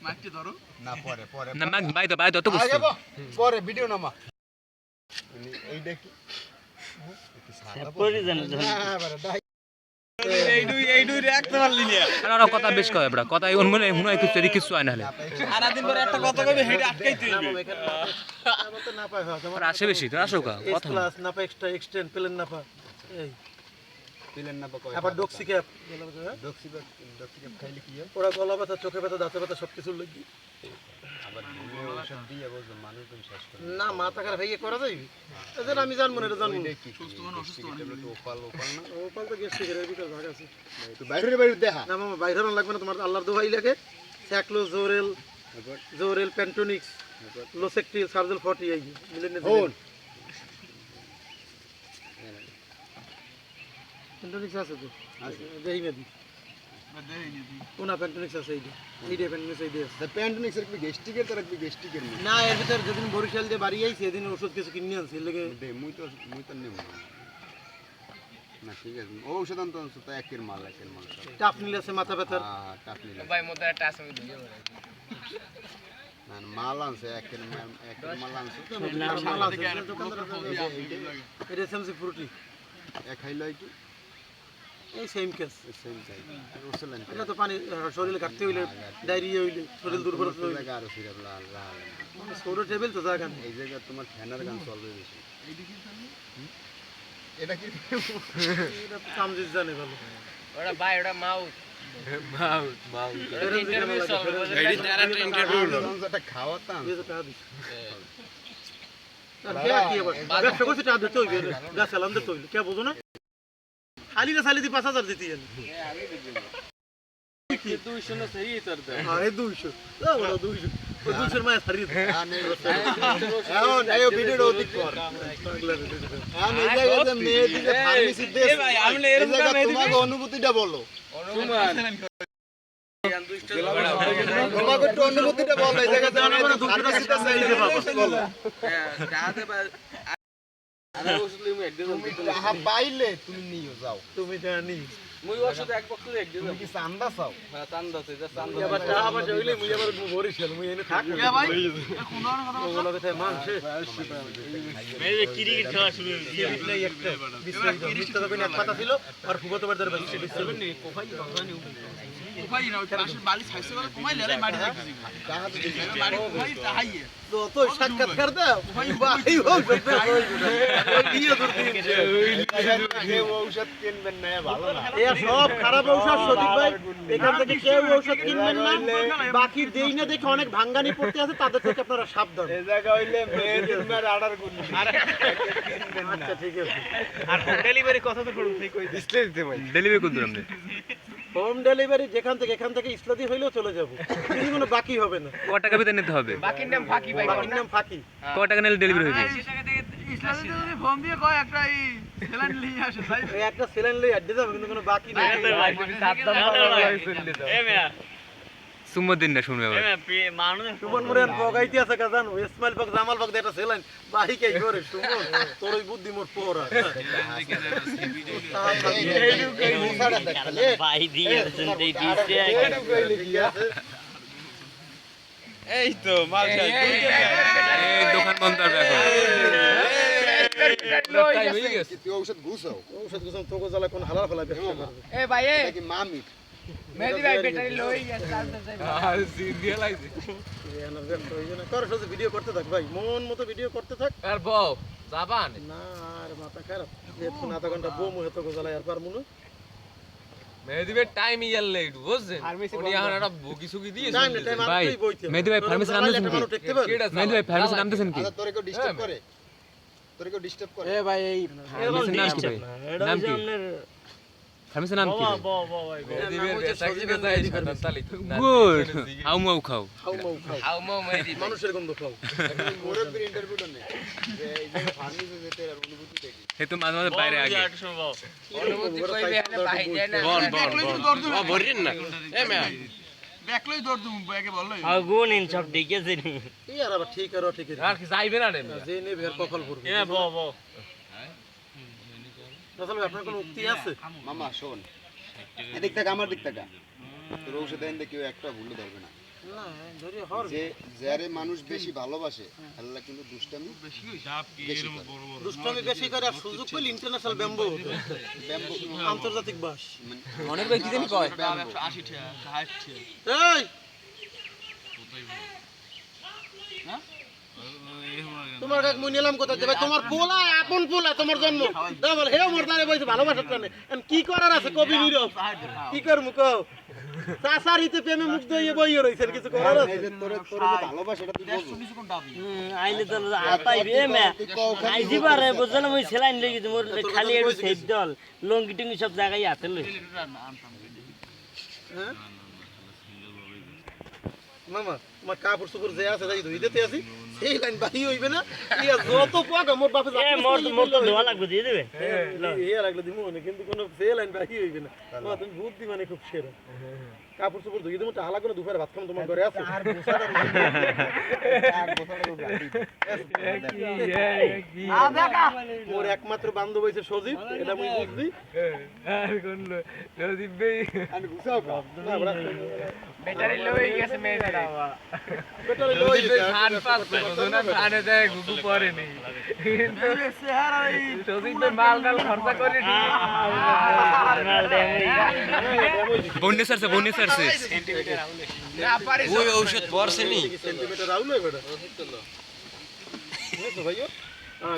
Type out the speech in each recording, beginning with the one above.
মাইকটি ধরো না পরে পরে না মাইক বাই তো বুঝছি পরে ভিডিও নামা এই দেখি পরে জানো এই দুই রাখতে পারলি না আর কথা বেশ কয় বড় কথা ওন মনে হুনা কিছু এদিকে কিছু আয় না হলে সারা দিন পরে একটা কথা কইবে হেডে আটকাইতে হইবে না পায় হয় আর আসে বেশি তো আসো কা কথা ক্লাস না পায় এক্সট্রা এক্সটেন্ড প্লেন না পায় এই পিলেন না কয় আবার ডক্সি ক্যাপ ডক্সি ক্যাপ খাইলে কি হয় ওরা গলা ব্যথা চোখে ব্যথা দাঁতে ব্যথা সবকিছু লাগি আবার ভুলে ওষুধ দিয়ে বলছো মানুষ তুমি শেষ করে না মাথা খারাপ হয়ে করা যাইবে এদের আমি জানবো না এটা জানবো দেখি সুস্থ মানুষ অসুস্থ মানুষ ওপাল না ওপাল তো গেস্ট এর ভিতর ভাগ আছে তো বাইরে দেখা না মামা বাইরে লাগবে না তোমার আল্লাহর দোহাই লাগে স্যাক্লো জোরেল পেন্টোনিক্স লোসেকটিল সার্জেল 40 আই মিলেন ফোন পেন্টোনিক্স আছে তো দেই মেদি কোনা পেন্টোনিক্স আছে এইটা পেন্টোনিক্স এইটা আছে প্যান্টনিক্স এর কি গেস্টিকের তার কি গেস্টিকের না এর ভিতর যেদিন বরিশাল দিয়ে বাড়ি আইছি সেদিন ওষুধ কিছু কিনে আনছি এর লাগে দে মুই তো নেব না ঠিক আছে ঔষধ আনতো তো একের মাল টাপ নিলে আছে মাথা ব্যথার হ্যাঁ টাপ নিলে ভাই মধ্যে একটা আছে ভিডিও না মাল আনছে একের মাল আনছে মাল আছে দোকানদার এটা সেমসি ফ্রুটি এক খাইলো কি এই সেম কেস সেম চাই ওষুধ আনতে এটা তো পানি শরীরে ঘাটতি হইলে ডায়রিয়া হইলে শরীর দুর্বল হইলে জায়গা আর সিরাপ লাল লাল সৌর টেবিল তো জায়গা নেই এই জায়গা তোমার ফ্যানের গান চলবে বেশি এটা কি এটা সামজিস জানে ভালো ওটা ভাই ওটা মাউথ ইন্টারভিউ চলবে এডি তারা ইন্টারভিউ এটা খাওয়াতাম ये तो कहा दी क्या किया बस व्यवसा को से चाह देते हो गा सलाम देते हो क्या बोलो ना खाली का साली दी 5000 देती है ये 200 না সহি করতে हां ये 200 ना बड़ा 200 वो 200 में खरीद এখন এই ভিডিওটা অধিক কর আমি এই জায়গাতে মেয়ে দিকে ফার্মেসি দেশ এ ভাই আমি এরকম মেয়ে দিকে তোমার অনুভূতিটা বলো তোমার একটু অনুভূতিটা বলো এই জায়গাতে আমি ফার্মেসিতে চাইতে বলো আরে ওষুধ লিমু একদিন যাহা পাইলে তুমি নিয়ে যাও তুমি জানি মুই ওষুধ এক বক্স একদিন তুমি কি চান্দা চাও হ্যাঁ চান্দা আছে যা চান্দা আবার টাকা পয়সা হইলে মুই আবার বরিশাল মুই এনে থাক এ ভাই ওগুলো কথা মানছে মেয়ে ক্রিকেট খেলা শুরু বিসলাই একটা বিসলাই তো এক পাতা ছিল আর ফুগতো বাড়দার বাড়ি বিসলাই নি কোফাই ভগবানি ভাই না পাশের বালি ছাইছে বলে কমাই লেলে মাটি দেখতেছি তাহা তো দেখি মাটি কমাই তাহাইয়ে তো তো সাক্ষাৎকার দাও ভাই ভাই ও দিয়ে দূর যে ঔষধ কিনবেন না ভালো না এ সব খারাপ ঔষধ সঠিক ভাই এখান থেকে কেউ ঔষধ কিনবেন না বাকি দেই না দেখে অনেক ভাঙ্গানি পড়তে আছে তাদের থেকে আপনারা সাবধান এই জায়গা হইলে মেয়ে দিনবার অর্ডার করুন আচ্ছা ঠিক আছে আর হোম ডেলিভারি কথা তো করুন ঠিক কই ডিসপ্লে দিতে ভাই ডেলিভারি করতে আপনি হোম ডেলিভারি যেখান থেকে এখান থেকে ইসলাদি হইলেও চলে যাব কিন্তু কোনো বাকি হবে না ক টাকা বেতন নিতে হবে বাকির নাম ফাঁকি ভাই বাকির নাম ফাঁকি ক টাকা নিলে ডেলিভারি হয়ে যাবে ইসলামে যদি ফর্ম দিয়ে কয় একটা এই সেলাইন নিয়ে আসে তাই এই একটা সেলাইন লই অ্যাড দিতে হবে কিন্তু কোনো বাকি নেই এ মিয়া সুম্মা দিন না শুনবে ভাই মানুষ সুমন মুরান পগাইতে আছে কাজান ইসমাইল পাক জামাল পাক এটা সেলাইন বাহি কে করে সুমন তোর ওই বুদ্ধি মোর পোরা ভাই দিয়েছেন এই দিতে এই তো মাল এই দোকান বন্ধ করবে এখন তুই ঔষধ ঘুষাও ঔষধ গোসম তোকে জ্বালা কোন হালাল ফলা ব্যস্ত করবে এ ভাই এ নাকি মামি মেহেদি ভাই ব্যাটারি লই গেছে চার্জার যাই এনার ব্যস্ত হইছে না কর শুধু ভিডিও করতে থাক ভাই মন মতো ভিডিও করতে থাক আর বউ জাপান না আর মাথা খারাপ দেখুন আধা ঘন্টা বউ মুহে তোকে জ্বালাই আর পারমু না মেহেদি ভাই টাইম ইয়ার লেট বুঝছেন উনি এখন একটা বুকি সুকি দিয়েছেন টাইম না টাইম ভাই, আর তুই বইতে মেহেদি ভাই ফার্মেসি নামতেছেন কি? কেডা মেহেদি ভাই ফার্মেসি নামতেছেন কি আচ্ছা তোরে কেউ ডিস্টার্ব করে তোরে কেউ ডিস্টার্ব করে এ ভাই এই ফার্মেসির নাম কি ভাই নাম কি ফার্মেসির নাম কি মেহেদি ভাই বেসাকি বেসাই শতান তালিত গুড হাউ মাউ খাও খাও মাও খাও হাউ মো মেহেদি মানুষের গন্ধ খাও মুরব্বির ইন্টারভিউটা নে যে এই জায়গা ফার্মেসি যেতে আর অনুভূতি দেখি হে তো মাঝে মাঝে বাইরে আগে অনুমতি কইবে এনে বাহি যায় না ভরিন না এ মিয়া ব্যাকলই দৌড় দুম ব্যাগে বললো আগুন ইন সব দেখেছেন এই আর আবার ঠিক আর ঠিক আর কি যাইবে না রে যে নেবে আর কপাল পড়বে এ ব ব আসলে আপনার কোনো উক্তি আছে মামা শোন এদিক থেকে আমার দিক থেকে তোর ঔষধ এনে কেউ একটা ভুলে ধরবে না যে যারে মানুষ বেশি ভালোবাসে আল্লাহ কিন্তু দুষ্টামি বেশি করে। দুষ্টামি বেশি করে আর সুযোগ পেলে ইন্টারন্যাশনাল ব্যাম্বো ব্যাম্বো আন্তর্জাতিক বাস। অনেক ব্যক্তি জানি কয় 180 টাকা 60 এই তোমার কাছে মুই নিলাম কোথা থেকে? তোমার পোলা আপন পোলা তোমার জন্ম দাও বল হে মোর দাঁড়ে বইছে ভালোবাসার টানে কি করার আছে কবি নীরব কি করমু কও চাচারিতে প্রেমে মুগ্ধ হয়ে বইয়ে রইছেন কিছু করার আছে? এই যে তোরে তোরে যে ভালোবাসে এটা তুই বলবি আইলে তো আতাইবে মে আইজি পারে বুঝলে মই সেলাইন লই গেছি মোর খালি একটু সেট দল লঙ্গি টঙ্গি সব জায়গায় হাতে লই মামা তোমার কাপড় চোপড় যে আছে যাই ধুই দিতে আছি সেই লাইন বাহি হইবে না ইয়া যত পাকা মোর বাপে এ মোর মোর তো ধোয়া লাগবে দিয়ে দেবে ইয়া লাগলে দিমু না কিন্তু কোনো সেই লাইন বাহি হইবে না মা তুমি বুদ্ধি মানে খুব সেরা কাপড় চোপড় ধুই দেবো হালা করে দুপুরে ভাত খাম তোমার ঘরে আছে আর মোর একমাত্র বান্ধব হইছে সজীব এটা মুই বুঝছি আর কোন রদীপ ভাই আমি বুঝাও না বড় ব্যাটারি লই গেছে মেয়েটা বেটারে লই খান পাস না খানে দেয় গুগু পরে নেই কিন্তু সজিত ভাই মাল ডাল খরচা করে বন্যে সারছে ওই ঔষধ পড়ছে নি সেন্টিমিটার রাউল হই বেটা নেছো ভাইও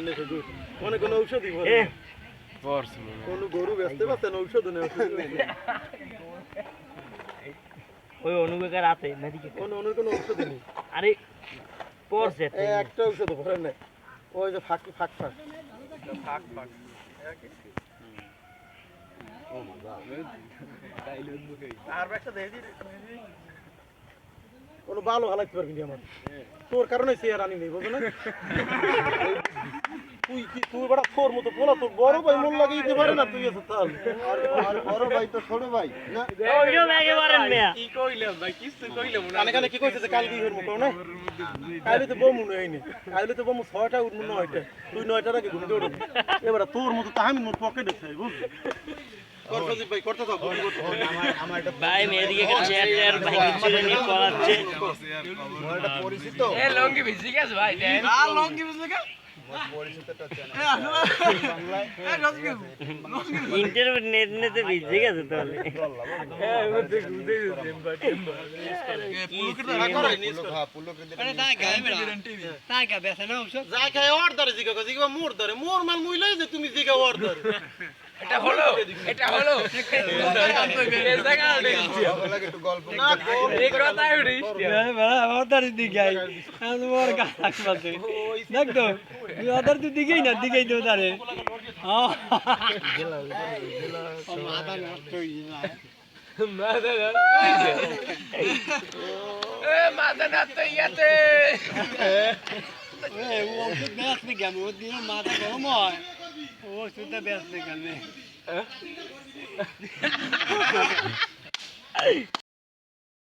নে তো গুড কোন কোন ঔষধই ভরে পড়ছে কোন গরু বেচতে পারতেন ঔষধ নেই ওই অনুবেকার রাতে নাদিকে কোন অন্য কোন ঔষধ নেই আরে পড়ছে এই একটা ঔষধ ভরে নাই ওই যে ফাঁক ফাঁক ফাঁক আর একটা দেই দি কোন ভালো হালাইতে পারবি না আমার তোর কারণে চেয়ার আনি নেই বুঝো না তুই কি তুই বড় তোর মতো বলা তোর বড় ভাই মন লাগিয়ে দিতে পারে না তুই এসে তাল আর বড় ভাই তো ছোট ভাই না ওইও ব্যাগে পারেন মিয়া কি কইলাম ভাই কিছু কইলাম না কানে কানে কি কইছে যে কাল কি হইর মুকো না কাইলে তো বমু নইনি কাইলে তো বমু 6টা উঠমু 9টা তুই 9টার আগে ঘুমতে উঠবি এবার তোর মতো তাহামি মোর পকেটে চাই বুঝ কর সজীব ভাই করতে থাক আমার একটা ভাই মেয়েদিকে চেয়ার চেয়ার ভাই কিছু নিয়ে করাচ্ছে আমার একটা পরিচিত এ লঙ্গি ভিজি গেছে ভাই দেন আর লঙ্গি বুঝলে কে পরিচিতটা চ্যানেল এ আসলে বাংলায় এ রসকে ইন্টারভিউ নেট নেতে ভিজে গেছে তাহলে হ্যাঁ মধ্যে গুদে টেম্বা যা খায় অর্ডারে জিগা জিগা মোর ধরে মোর মাল মুইলাই যে তুমি জিগা অর্ডারে এটা হলো এই জায়গা লাগে একটু গল্প না এই কথা উড়ি বড় ওদার দিকে আই আমি মোর গা লাগবাতে দেখ তো তুই ওদার দিকেই না দিকেই তো ওদারে হ্যাঁ মাথা নষ্ট হই না মাথা না তো ইয়াতে এ ও ওষুধ বেচতে গেম ও দিন মাথা গরম হয় ও ওষুধটা বেচতে গেলে